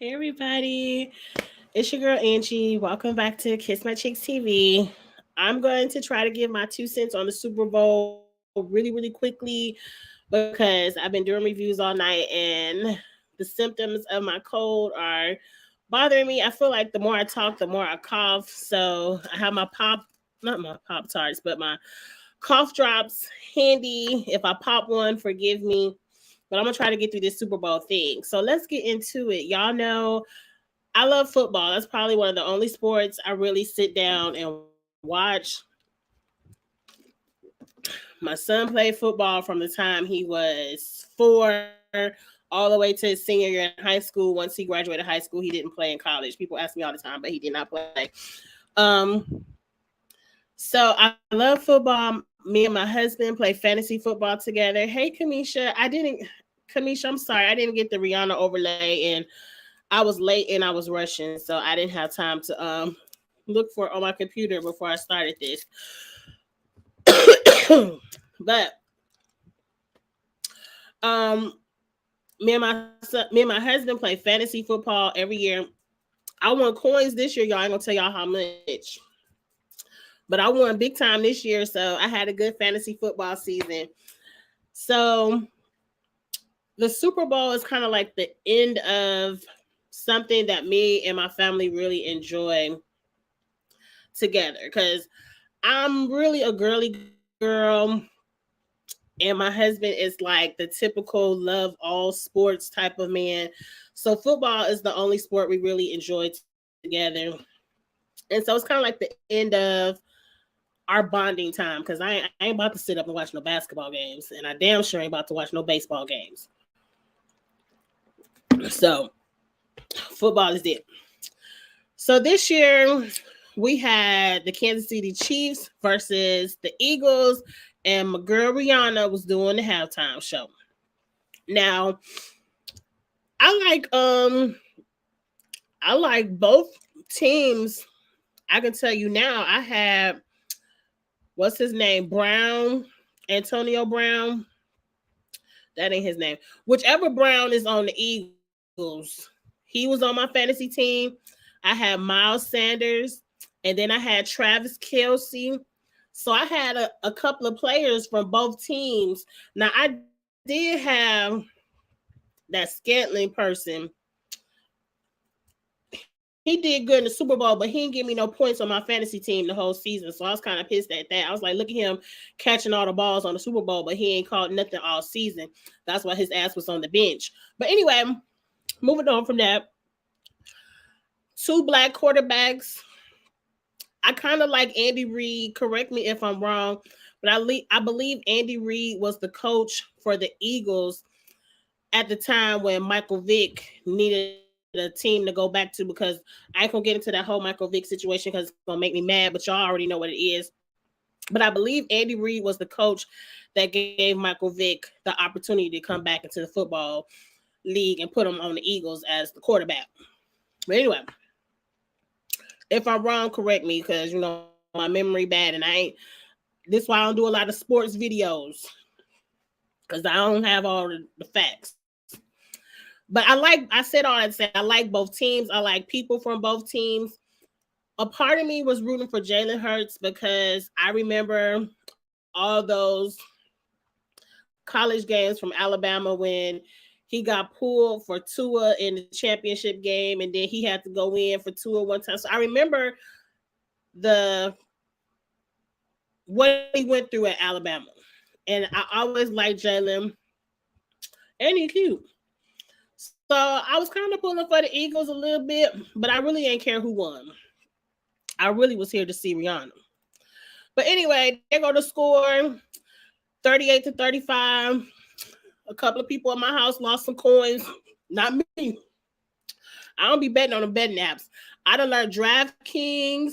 Hey everybody, it's your girl Angie. Welcome back to Kiss My Chicks TV. I'm going to try to give my 2 cents on the Super Bowl really quickly because I've been doing reviews all night and the symptoms of my cold are bothering me. I feel like the more I talk, the more I cough. So I have my not my Pop Tarts, but my cough drops handy. If I pop one, forgive me. But I'm gonna try to get through this Super Bowl thing. So let's get into it. Y'all know I love football. That's probably one of the only sports I really sit down and watch. My son played football from the time he was 4 all the way to his senior year in high school. Once he graduated high school, he didn't play in college. People ask me all the time, but he did not play. Um, so I love football. Me and my husband play fantasy football together. Hey, Kamisha, Kamisha, I'm sorry, I didn't get the Rihanna overlay, and I was late and I was rushing, so I didn't have time to look for it on my computer before I started this. But um, me and my husband play fantasy football every year. I won coins this year, y'all. I ain't gonna tell y'all how much, but I won big time this year, so I had a good fantasy football season. So the Super Bowl is kind of like the end of something that me and my family really enjoy together because I'm really a girly girl, and my husband is like the typical love all sports type of man. So football is the only sport we really enjoy together. And so it's kind of like the end of our bonding time because I ain't about to sit up and watch no basketball games, and I damn sure ain't about to watch no baseball games. So football is it. So this year we had the Kansas City Chiefs versus the Eagles, and my girl Rihanna was doing the halftime show. Now, I like um I like both teams. I can tell you now, I had what's his name? Brown, Antonio Brown. That ain't his name. Whichever Brown is on the Eagles, he was on my fantasy team. I had Miles Sanders, and then I had Travis Kelsey. So I had a couple of players from both teams. Now I did have that Scantling person. He did good in the Super Bowl, but he didn't give me no points on my fantasy team the whole season. So I was kind of pissed at that. I was like, look at him catching all the balls on the Super Bowl, but he ain't caught nothing all season. That's why his ass was on the bench. But anyway, moving on from that, two black quarterbacks. I kind of like Andy Reid. Correct me if I'm wrong, but I believe Andy Reid was the coach for the Eagles at the time when Michael Vick needed a team to go back to, because I ain't gonna get into that whole Michael Vick situation because it's gonna make me mad, but y'all already know what it is. But I believe Andy Reid was the coach that gave Michael Vick the opportunity to come back into the football league and put him on the Eagles as the quarterback. But anyway, if I'm wrong, correct me because you know my memory bad, and I ain't. This why I don't do a lot of sports videos because I don't have all the facts. But I said all that to say I like both teams. I like people from both teams. A part of me was rooting for Jalen Hurts because I remember all those college games from Alabama when he got pulled for Tua in the championship game, and then he had to go in for Tua one time. So I remember the what he went through at Alabama, and I always liked Jalen, and he cute. So I was kind of pulling for the Eagles a little bit, but I really ain't care who won. I really was here to see Rihanna. But anyway, they go to score 38-35. A couple of people in my house lost some coins. Not me. I don't be betting on the betting apps. I done learned DraftKings,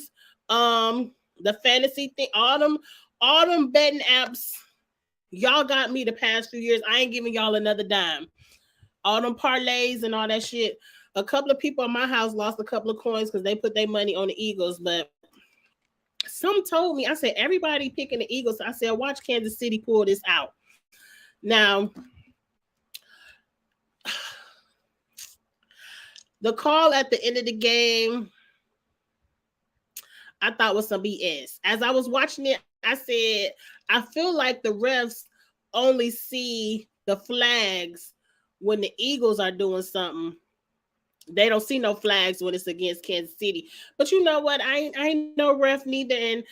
the fantasy thing, all them betting apps. Y'all got me the past few years. I ain't giving y'all another dime. All them parlays and all that shit. A couple of people in my house lost a couple of coins because they put their money on the Eagles, but some told me, I said, everybody picking the Eagles. I said, watch Kansas City pull this out. Now, The call at the end of the game, I thought was some BS. As I was watching it, I said, I feel like the refs only see the flags when the Eagles are doing something. They don't see no flags when it's against Kansas City. But you know what? I ain't no ref neither. And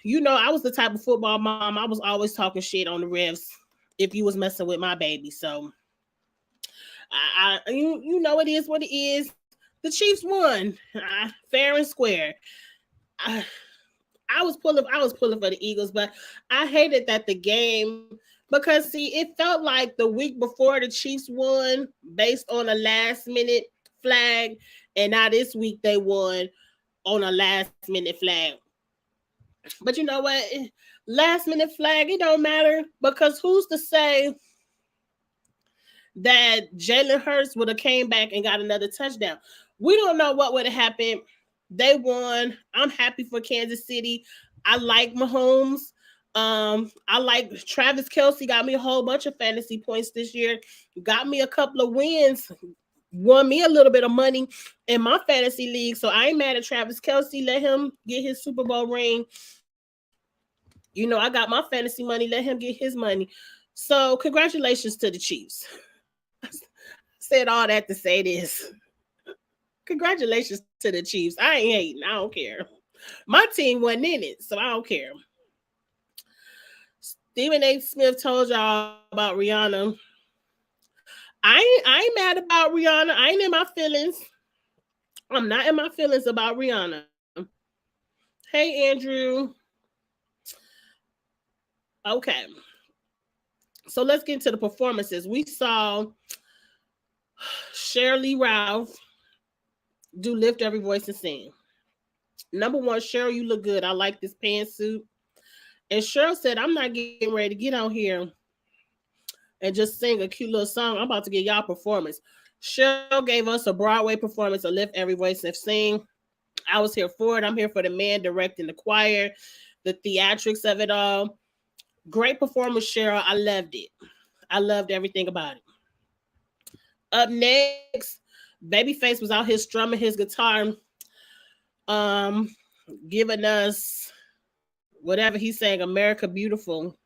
you know, I was the type of football mom. I was always talking shit on the refs if you was messing with my baby. So you know it is what it is. The Chiefs won, fair and square. I, I was pulling for the Eagles, but I hated that the game because see it felt like the week before the Chiefs won based on a last minute flag, and now this week they won on a last minute flag. But you know what? Last minute flag, it don't matter because who's to say that Jalen Hurts would have came back and got another touchdown? We don't know what would have happened. They won. I'm happy for Kansas City. I like Mahomes. I like Travis Kelsey got me a whole bunch of fantasy points this year. Got me a couple of wins. Won me a little bit of money in my fantasy league. So I ain't mad at Travis Kelsey. Let him get his Super Bowl ring. You know, I got my fantasy money. Let him get his money. So congratulations to the Chiefs. Said all that to say this. Congratulations to the Chiefs. I ain't hating. I don't care. My team wasn't in it, so I don't care. Stephen A. Smith told y'all about Rihanna. I ain't mad about Rihanna. I ain't in my feelings. I'm not in my feelings about Rihanna. Hey Andrew. Okay. So let's get into the performances. We saw Shirley Ralph do Lift Every Voice and Sing. Number one, Cheryl, you look good. I like this pantsuit. And Cheryl said, I'm not getting ready to get on here and just sing a cute little song. I'm about to get y'all performance. Cheryl gave us a Broadway performance of Lift Every Voice and Sing. I was here for it. I'm here for the man directing the choir, the theatrics of it all. Great performance, Cheryl. I loved it. I loved everything about it. Up next, Babyface was out here strumming his guitar, um, giving us whatever he's saying, America Beautiful,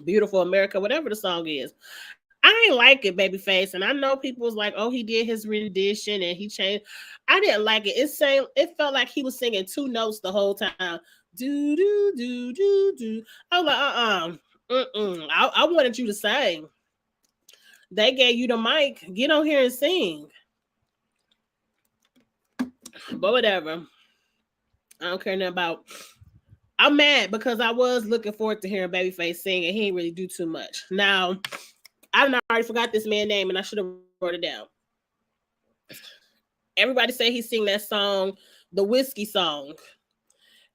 Beautiful America, whatever the song is. I ain't like it, Babyface, and I know people was like, "Oh, he did his rendition and he changed." I didn't like it. It felt like he was singing two notes the whole time. Do do do do do. I was like, I wanted you to sing. They gave you the mic. Get on here and sing. But whatever. I don't care nothing about. I'm mad because I was looking forward to hearing Babyface sing, and he didn't really do too much. Now, I already forgot this man's name, and I should have wrote it down. Everybody say he sing that song, the whiskey song,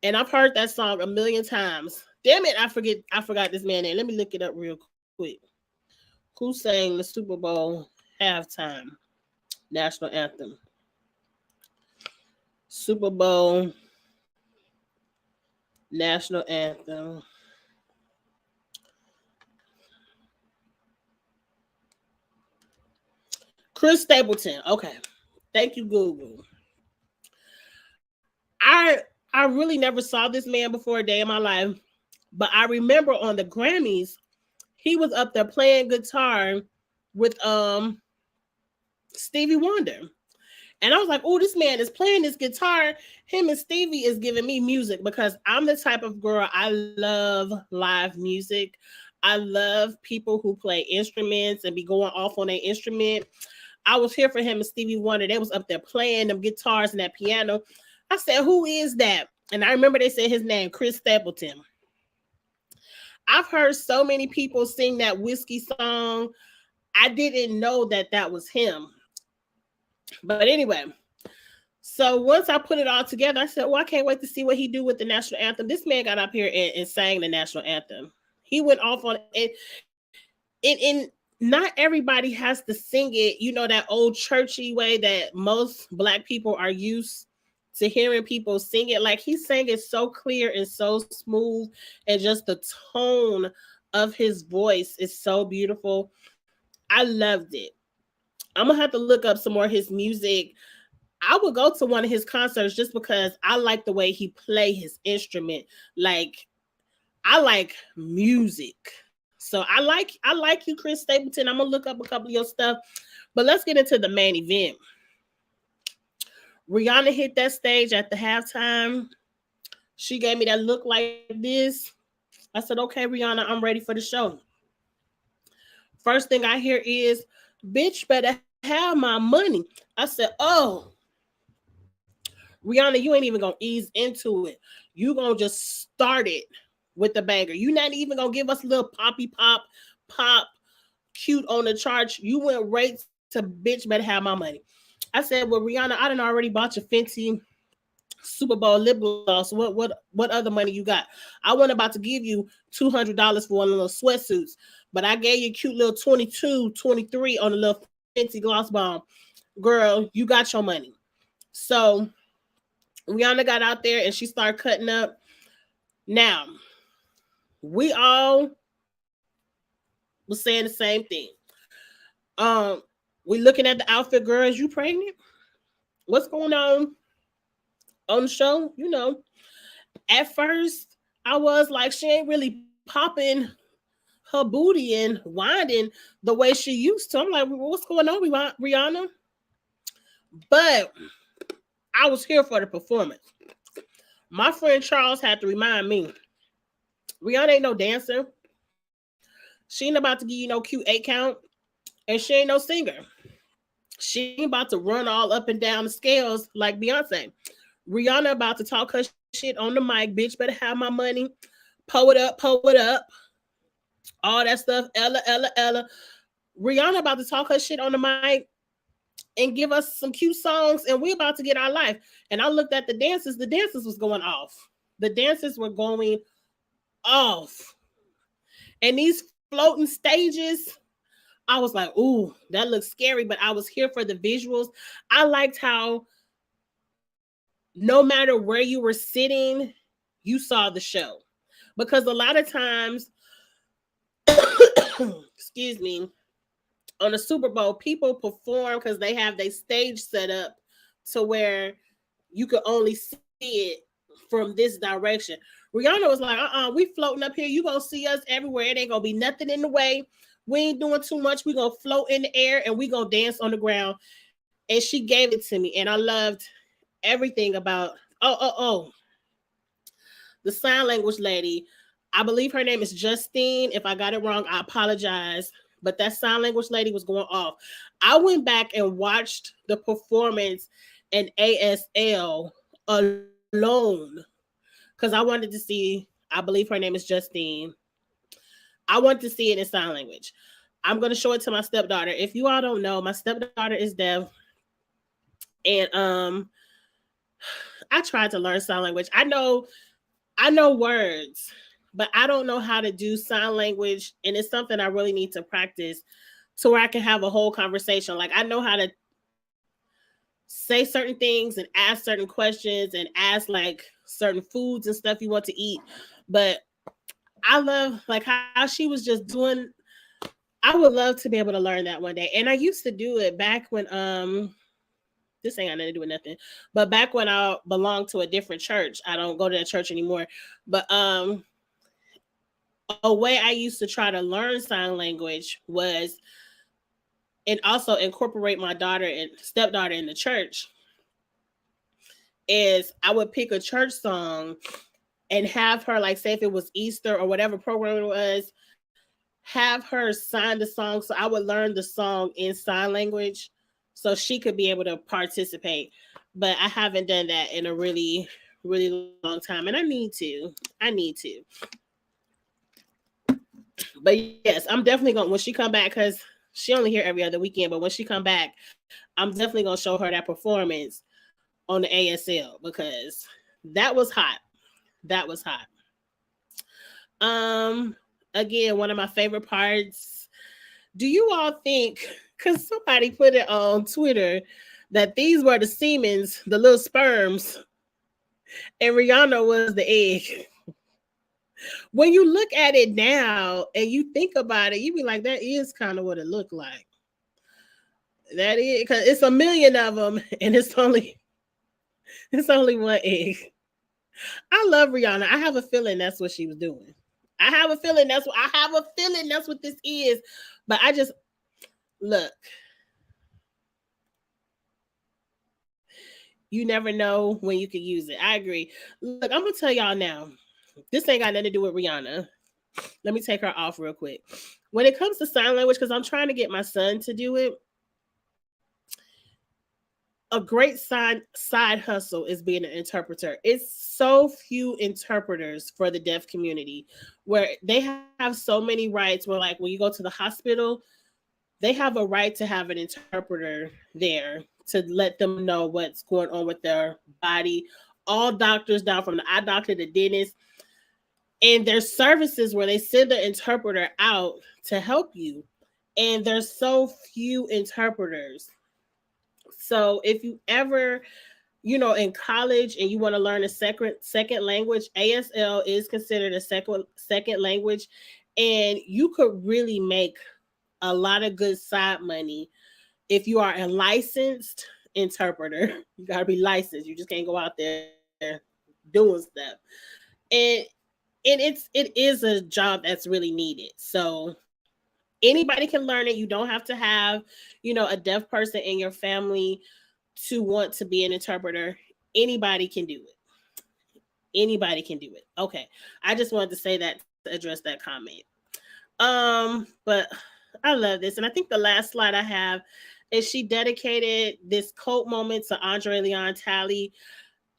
and I've heard that song a million times. Damn it, I forgot this man's name. Let me look it up real quick. Who sang the Super Bowl halftime national anthem? Super Bowl national anthem. Chris Stapleton. Okay. Thank you, Google. I I really never saw this man before a day in my life, but I remember on the Grammys, he was up there playing guitar with Stevie Wonder. And I was like, oh, this man is playing this guitar. Him and Stevie is giving me music because I'm the type of girl, I love live music. I love people who play instruments and be going off on their instrument. I was here for him and Stevie Wonder. They was up there playing them guitars and that piano. I said, who is that? And I remember they said his name, Chris Stapleton. I've heard so many people sing that whiskey song. I didn't know that that was him. But anyway, so once I put it all together, I said, "Oh, I can't wait to see what he do with the national anthem." This man got up here and sang the national anthem. He went off on it, and not everybody has to sing it. You know, that old churchy way that most Black people are used to hearing people sing it. Like he sang it so clear and so smooth, and just the tone of his voice is so beautiful. I loved it. I'm gonna have to look up some more of his music. I would go to one of his concerts just because I like the way he play his instrument. Like I like music. So I like you, Chris Stapleton. I'm gonna look up a couple of your stuff. But let's get into the main event. Rihanna hit that stage at the halftime. She gave me that look like this. I said, okay, Rihanna, I'm ready for the show. First thing I hear is, bitch better have my money. I said, oh, Rihanna, you ain't even gonna ease into it. You gonna just start it with the banger. You not even gonna give us a little poppy pop cute on the charts. You went right to bitch better have my money. I said, well, Rihanna, I done already bought your Fenty Super Bowl lip gloss. What other money you got? I wasn't about to give you $200 for one of those sweatsuits, but I gave you a cute little 22, 23 on a little Fenty gloss bomb. Girl, you got your money. So Rihanna got out there and she started cutting up. Now, we all was saying the same thing. Um, we looking at the outfit, girls. You pregnant? What's going on the show? At first I was like, she ain't really popping her booty and winding the way she used to. I'm like, well, what's going on, Rihanna? But I was here for the performance. My friend Charles had to remind me, Rihanna ain't no dancer. She ain't about to give you no cute 8 count, and she ain't no singer. She ain't about to run all up and down the scales like Beyonce. Rihanna about to talk her shit on the mic. Bitch better have my money. Pull it up, all that stuff. Ella. Rihanna about to talk her shit on the mic and give us some cute songs, and we about to get our life. And I looked at the dances. The dances was going off. The dances were going off. And these floating stages, I was like, ooh, that looks scary, but I was here for the visuals. I liked how no matter where you were sitting, you saw the show. Because a lot of times, excuse me, on the Super Bowl, people perform because they have their stage set up to where you could only see it from this direction. Rihanna was like, we floating up here. You gonna see us everywhere. It ain't gonna be nothing in the way. We ain't doing too much. We gonna float in the air and we gonna dance on the ground. And she gave it to me, and I loved everything about. Oh, the sign language lady. I believe her name is Justine. If I got it wrong, I apologize. But that sign language lady was going off. I went back and watched the performance in ASL alone because I wanted to see. I believe her name is Justine. I want to see it in sign language. I'm going to show it to my stepdaughter. If you all don't know, my stepdaughter is deaf. And I tried to learn sign language. I know words, but I don't know how to do sign language, and it's something I really need to practice to where I can have a whole conversation. Like I know how to say certain things and ask certain questions and ask like certain foods and stuff you want to eat, but I love like how she was just doing. I would love to be able to learn that one day, and I used to do it back when this ain't got nothing to do with nothing. But back when I belonged to a different church, I don't go to that church anymore. But a way I used to try to learn sign language was, and also incorporate my daughter and stepdaughter in the church, is I would pick a church song and have her, like, say if it was Easter or whatever program it was, have her sign the song. So I would learn the song in sign language so she could be able to participate. But I haven't done that in a really, really long time. And I need to. But yes, I'm definitely going to, when she come back, because she only here every other weekend. But when she come back, I'm definitely going to show her that performance on the ASL because that was hot. That was hot. Again, one of my favorite parts. Do you all think, because somebody put it on Twitter, that these were the semens, the little sperms, and Rihanna was the egg? When you look at it now and you think about it, you be like, that is kind of what it looked like. That is because it's a million of them, and it's only one egg. I love Rihanna. I have a feeling that's what she was doing. I have a feeling that's what this is. But I just look, you never know when you can use it. I agree. Look, I'm gonna tell y'all now. This ain't got nothing to do with Rihanna. Let me take her off real quick. When it comes to sign language, because I'm trying to get my son to do it, a great side hustle is being an interpreter. It's so few interpreters for the deaf community where they have so many rights where like when you go to the hospital, they have a right to have an interpreter there to let them know what's going on with their body. All doctors down from the eye doctor, the dentist, and there's services where they send the interpreter out to help you. And there's so few interpreters. So if you ever, in college and you want to learn a second language, ASL is considered a second language, and you could really make a lot of good side money if you are a licensed interpreter. You got to be licensed. You just can't go out there doing stuff. And it is a job that's really needed. So anybody can learn it. You don't have to have, a deaf person in your family to want to be an interpreter. Anybody can do it. Anybody can do it. Okay. I just wanted to say that to address that comment. But I love this. And I think the last slide I have is she dedicated this quote moment to Andre Leon Talley.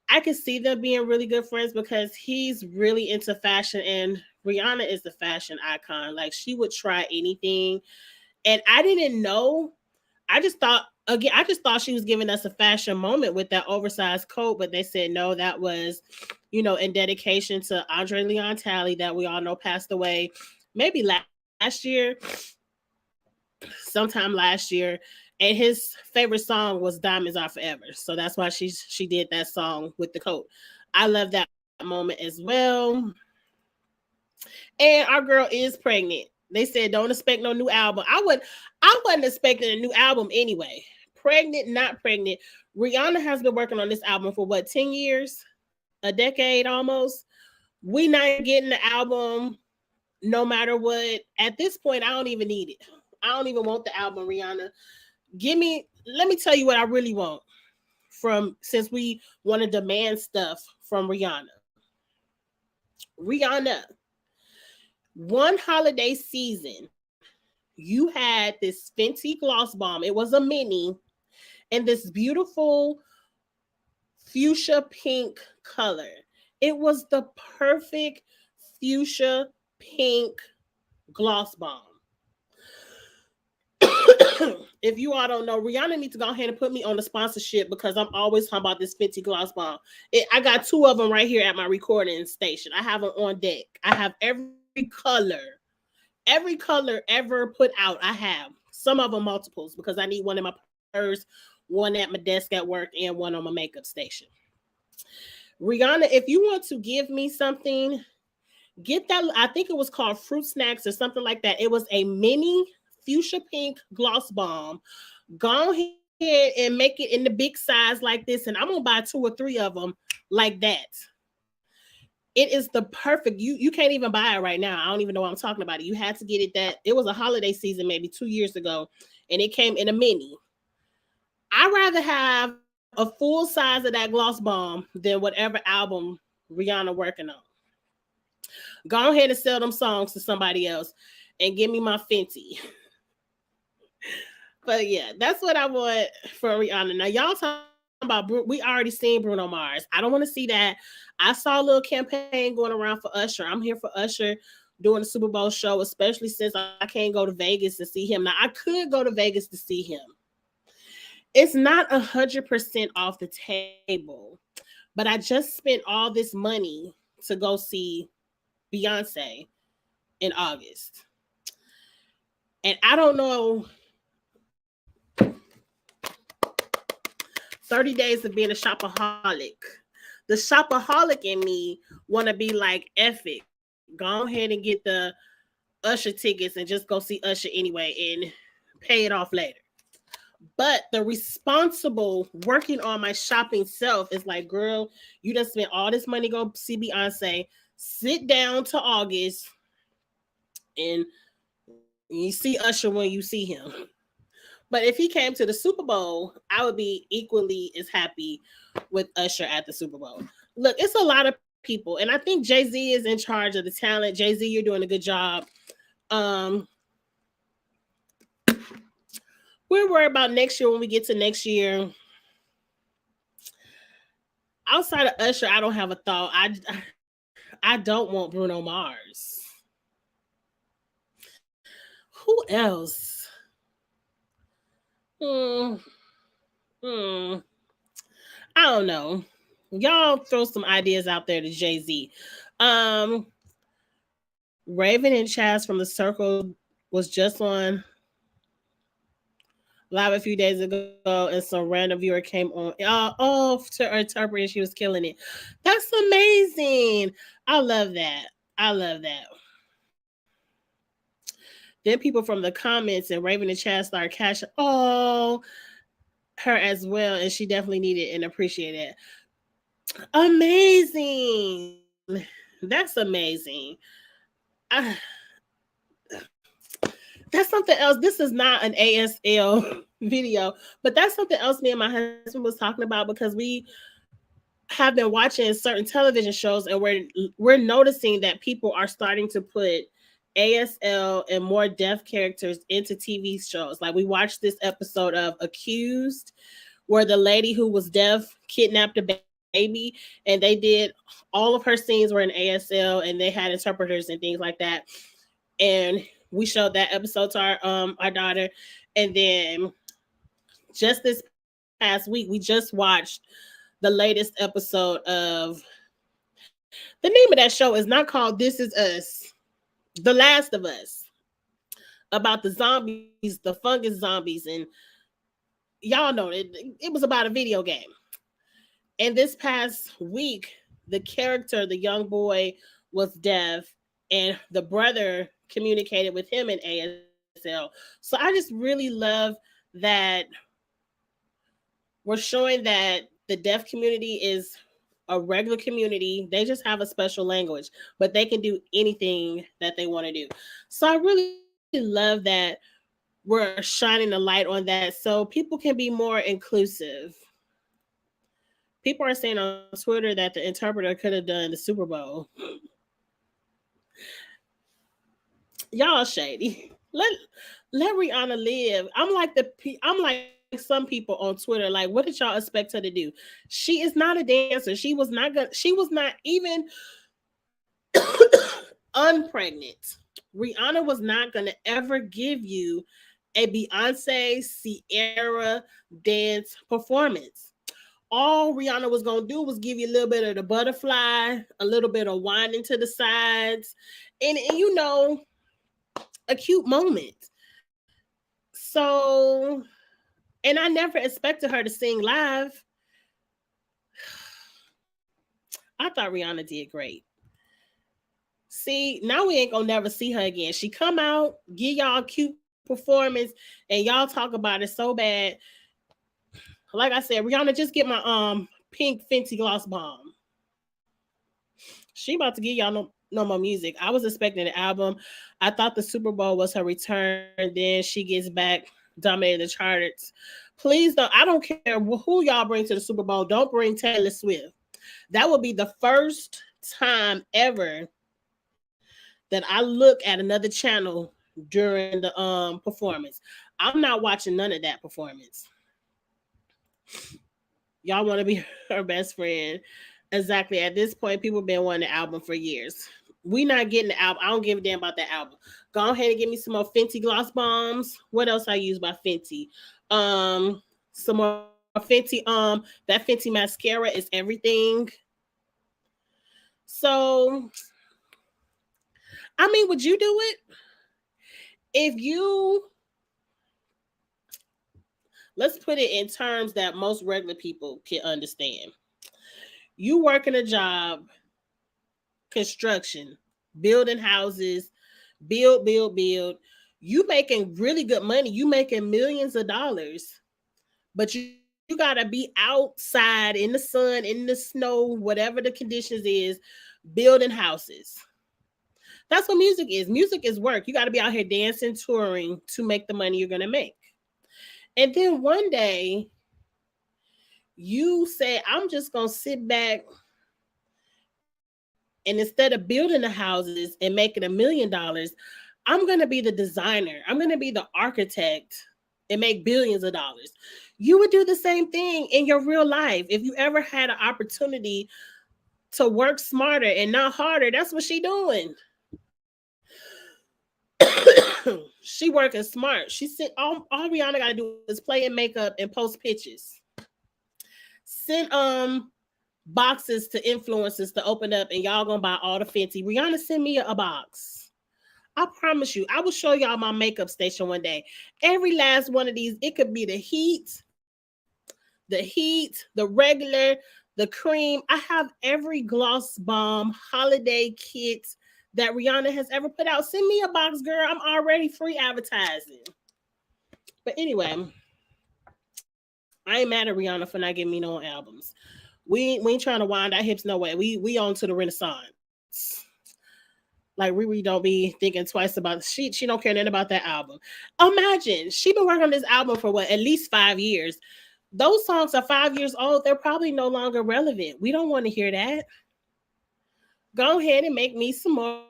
I can see them being really good friends because he's really into fashion and Rihanna is the fashion icon. Like she would try anything. And I didn't know. I just thought she was giving us a fashion moment with that oversized coat, but they said no, that was, in dedication to Andre Leon Talley that we all know passed away maybe last year, sometime last year. And his favorite song was Diamonds Are Forever. So that's why she did that song with the coat. I love that moment as well. And our girl is pregnant. They said don't expect no new album. I wasn't expecting a new album anyway. Pregnant, not pregnant. Rihanna has been working on this album for what, 10 years? A decade almost. We not getting the album no matter what. At this point, I don't even need it. I don't even want the album, Rihanna. Let me tell you what I really want from since we want to demand stuff from Rihanna. Rihanna, one holiday season, you had this Fenty gloss bomb. It was a mini and this beautiful fuchsia pink color. It was the perfect fuchsia pink gloss bomb. If you all don't know, Rihanna needs to go ahead and put me on the sponsorship because I'm always talking about this Fenty gloss bomb. I got two of them right here at my recording station. I have them on deck. I have every color ever put out. I have some of them multiples because I need one in my purse, one at my desk at work, and one on my makeup station. Rihanna, if you want to give me something, get that. I think it was called Fruit Snacks or something like that. It was a mini fuchsia pink gloss bomb. Go ahead and make it in the big size like this, and I'm gonna buy two or three of them like that. It is the perfect. You can't even buy it right now. I don't even know what I'm talking about. You had to get it that it was a holiday season maybe 2 years ago, and it came in a mini. I'd rather have a full size of that gloss bomb than whatever album Rihanna working on. Go ahead and sell them songs to somebody else and give me my Fenty. But yeah, that's what I want for Rihanna. Now y'all talking about we already seen Bruno Mars. I don't want to see that. I saw a little campaign going around for Usher. I'm here for Usher doing the Super Bowl show, especially since I can't go to Vegas to see him. Now I could go to Vegas to see him. It's not 100% off the table, but I just spent all this money to go see Beyonce in August. And I don't know 30 days of being a shopaholic. The shopaholic in me want to be like, F it. Go ahead and get the Usher tickets and just go see Usher anyway and pay it off later. But the responsible working on my shopping self is like, girl, you just spent all this money go see Beyonce. Sit down to August and you see Usher when you see him. But if he came to the Super Bowl, I would be equally as happy with Usher at the Super Bowl. Look, it's a lot of people, and I think Jay-Z is in charge of the talent. Jay-Z, you're doing a good job. Um, we're worried about next year when we get to next year. Outside of Usher, I don't have a thought. I don't want Bruno Mars. Who else? Hmm. Hmm. I don't know. Y'all throw some ideas out there to Jay Z. Um, Raven and Chaz from the Circle was just on live a few days ago, and some random viewer came on. To interpret, and she was killing it. That's amazing. I love that. I love that. Then people from the comments and Raven and Chaz started cashing. Her as well, and she definitely needed and appreciated it. Amazing. That's amazing. I, that's something else. This is not an ASL video, but that's something else me and my husband was talking about because we have been watching certain television shows and we're noticing that people are starting to put ASL and more deaf characters into TV shows. Like we watched this episode of Accused where the lady who was deaf kidnapped a baby and they did all of her scenes were in ASL and they had interpreters and things like that. And we showed that episode to our daughter. And then just this past week we just watched the latest episode of the name of that show is not called This Is Us, The Last of Us, about the zombies, the fungus zombies, and y'all know it was about a video game. And this past week, the character, the young boy, was deaf, and the brother communicated with him in ASL. So I just really love that we're showing that the deaf community is a regular community. They just have a special language, but they can do anything that they want to do. So I really love that we're shining the light on that so people can be more inclusive. People are saying on Twitter that the interpreter could have done the Super Bowl. Y'all shady. Let Rihanna live. I'm like some people on Twitter. Like, what did y'all expect her to do? She is not a dancer. She was not even unpregnant. Rihanna was not gonna ever give you a Beyonce Sierra dance performance. All Rihanna was gonna do was give you a little bit of the butterfly, a little bit of winding to the sides, and a cute moment. So, and I never expected her to sing live. I thought Rihanna did great. See, now we ain't gonna never see her again. She come out, give y'all a cute performance, and y'all talk about it so bad. Like I said, Rihanna, just get my pink Fenty gloss bomb. She about to give y'all no more music. I was expecting an album. I thought the Super Bowl was her return. Then she gets back, dominating the charts. Please don't. I don't care who y'all bring to the Super Bowl. Don't bring Taylor Swift. That would be the first time ever that I look at another channel during the performance. I'm not watching none of that performance. Y'all want to be her best friend. Exactly. At this point, people been wanting the album for years. We not getting the album. I don't give a damn about that album. Go ahead and give me some more Fenty gloss bombs. What else I use by Fenty? Some more Fenty. That Fenty mascara is everything. So, I mean, would you do it if you? Let's put it in terms that most regular people can understand. You working a job, construction, building houses, build. You making really good money. You making millions of dollars. But you gotta be outside in the sun, in the snow, whatever the conditions is, building houses. That's what music is. Music is work. You gotta be out here dancing, touring to make the money you're gonna make. And then one day you say, I'm just gonna sit back and instead of building the houses and making $1 million, I'm gonna be the designer. I'm gonna be the architect and make billions of dollars. You would do the same thing in your real life. If you ever had an opportunity to work smarter and not harder, that's what she doing. She working smart. She said all Rihanna gotta do is play in makeup and post pictures. Send boxes to influencers to open up and y'all gonna buy all the fancy. Rihanna, send me a box. I promise you, I will show y'all my makeup station one day. Every last one of these, it could be the regular, the cream. I have every gloss bomb holiday kit that Rihanna has ever put out. Send me a box, girl. I'm already free advertising. But anyway, I ain't mad at Rihanna for not giving me no albums. We ain't trying to wind our hips no way. We on to the Renaissance. Like Riri don't be thinking twice about she don't care nothing about that album. Imagine she been working on this album for what, at least 5 years. Those songs are 5 years old. They're probably no longer relevant. We don't want to hear that. Go ahead and make me some more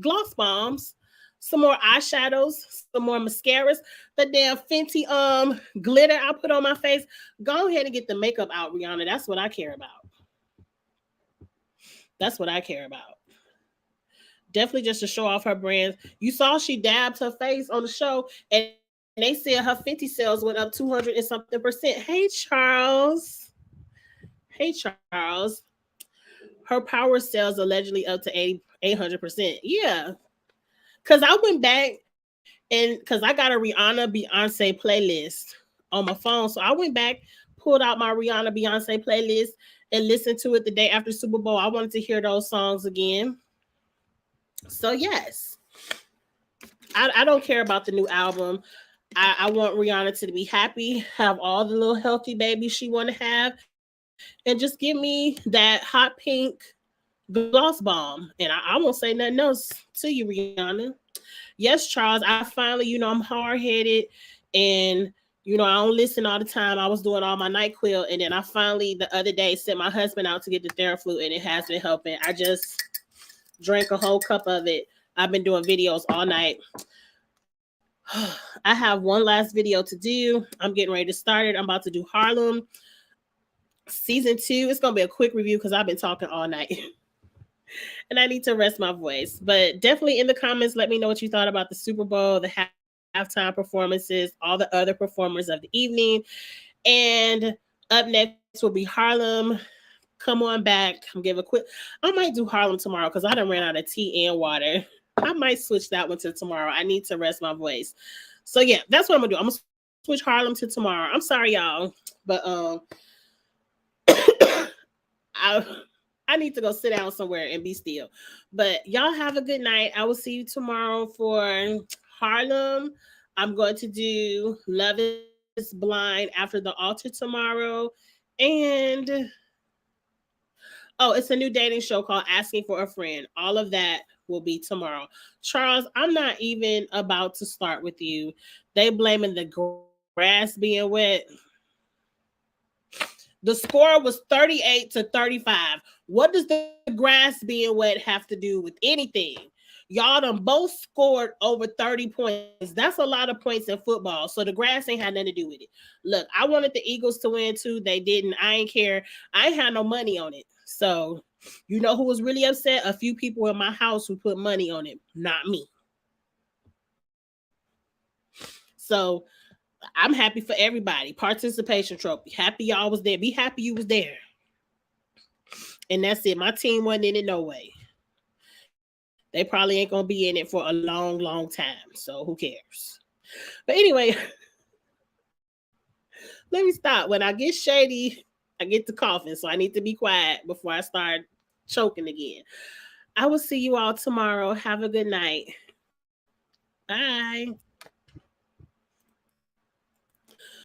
gloss bombs, some more eyeshadows, some more mascaras, the damn Fenty glitter I put on my face. Go ahead and get the makeup out, Rihanna. That's what I care about. That's what I care about. Definitely just to show off her brands. You saw she dabbed her face on the show, and they said her Fenty sales went up 200 and something percent. Hey Charles. Hey Charles. Her power sales allegedly up to 800%. Yeah. Cause I went back and because I got a Rihanna Beyonce playlist on my phone. So I went back, pulled out my Rihanna Beyonce playlist and listened to it the day after Super Bowl. I wanted to hear those songs again. So yes, I don't care about the new album. I want Rihanna to be happy, have all the little healthy babies she want to have, and just give me that hot pink gloss bomb. And I won't say nothing else to you, Rihanna. Yes, Charles, I finally, I'm hard headed and I don't listen all the time. I was doing all my NyQuil, and then I finally the other day sent my husband out to get the Theraflu, and it has been helping. I just drank a whole cup of it. I've been doing videos all night. I have one last video to do. I'm getting ready to start it. I'm about to do Harlem season 2. It's gonna be a quick review because I've been talking all night. And I need to rest my voice. But definitely in the comments, let me know what you thought about the Super Bowl, the halftime performances, all the other performers of the evening. And up next will be Harlem. Come on back. I'm give a quick. I might do Harlem tomorrow because I done ran out of tea and water. I might switch that one to tomorrow. I need to rest my voice. So yeah, that's what I'm gonna do. I'm gonna switch Harlem to tomorrow. I'm sorry, y'all, but I I need to go sit down somewhere and be still. But y'all have a good night. I will see you tomorrow for Harlem. I'm going to do Love is Blind after the altar tomorrow. And oh, it's a new dating show called Asking for a Friend. All of that will be tomorrow. Charles, I'm not even about to start with you. They blaming the grass being wet. The score was 38 to 35. What does the grass being wet have to do with anything? Y'all done both scored over 30 points. That's a lot of points in football. So the grass ain't had nothing to do with it. Look, I wanted the Eagles to win too. They didn't. I ain't care. I ain't had no money on it. So you know who was really upset? A few people in my house who put money on it. Not me. So I'm happy for everybody. Participation trophy. Happy y'all was there. Be happy you was there. And that's it. My team wasn't in it no way. They probably ain't gonna be in it for a long, long time. So who cares? But anyway, let me stop. When I get shady, I get to coughing. So I need to be quiet before I start choking again. I will see you all tomorrow. Have a good night. Bye.